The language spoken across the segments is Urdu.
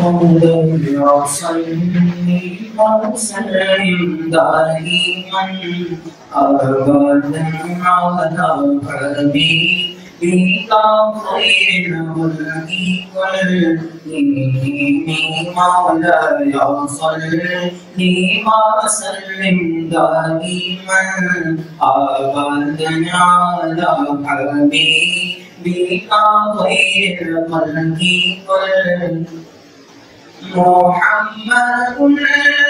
مولاي صل وسلم دائما أبدا على حبيبك خير الخلق كلهم مولاي صل وسلم دائما أبدا على حبيبك خير الخلق كلهم محمد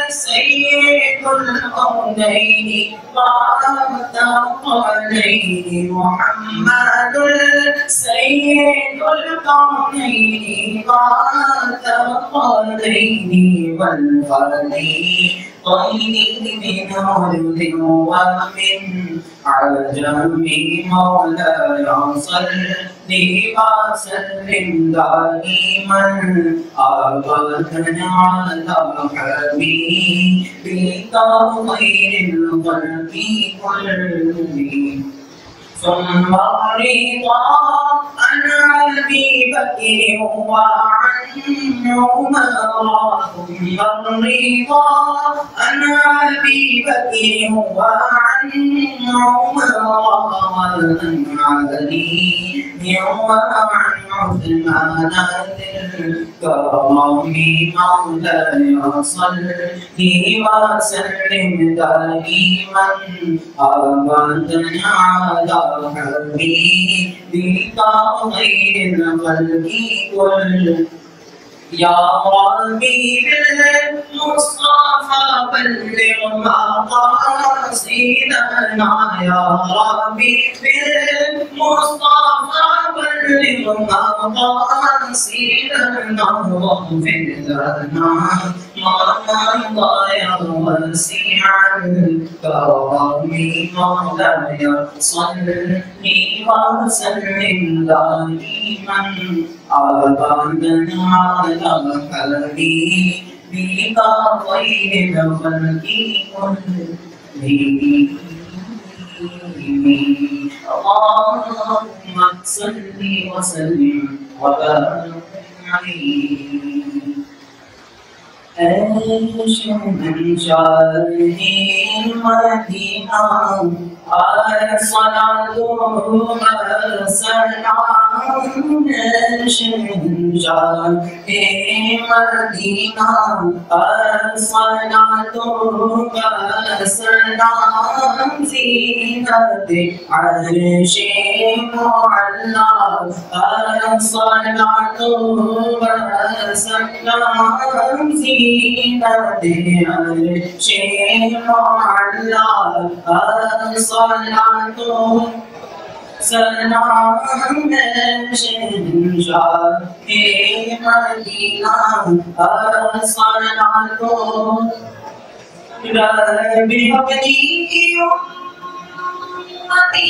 سيد الكونين والثقلين محمد سيد الكونين والثقلين والفريقين من أرض ومن عجم مولاي صل وسلم دائما أبدا على حبيبك خير الخلق كلهم ثم الرضا عن أبي بكر وعن عمر ثم الرضا عن أبي بكر وعن عمر وعن علي وعن عثمان الكرم مولاي صل وسلم دائما أبدا على حبيبك خير الخلق كلهم يا ربي بالمصطفى بلغ مقاصدنا يا ربي بالمصطفى بلغ مقاصدنا واغفر لنا ما مضى يا واسع الكرم مولاي صل وسلم دائما أبدا على حبيبك خير الخلق كلهم اللهم صل وسلم وبارك عليه أنشأ من شاره المدينة الصلاة والسلام أنشأ من شاره المدينة الصلاة والسلام زينة عرش معلى الصلاة والسلام زينة عرش معلى الصلاة سلام شنجا في مدينة الصلاة ربي هب لي أمتي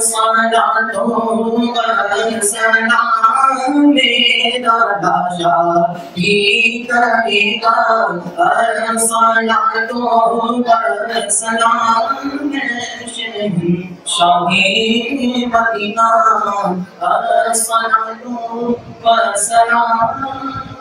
صلاة وسلام میرا شاہی کرے گا صلاة وسلام شاہی مدینہ صلاة وسلام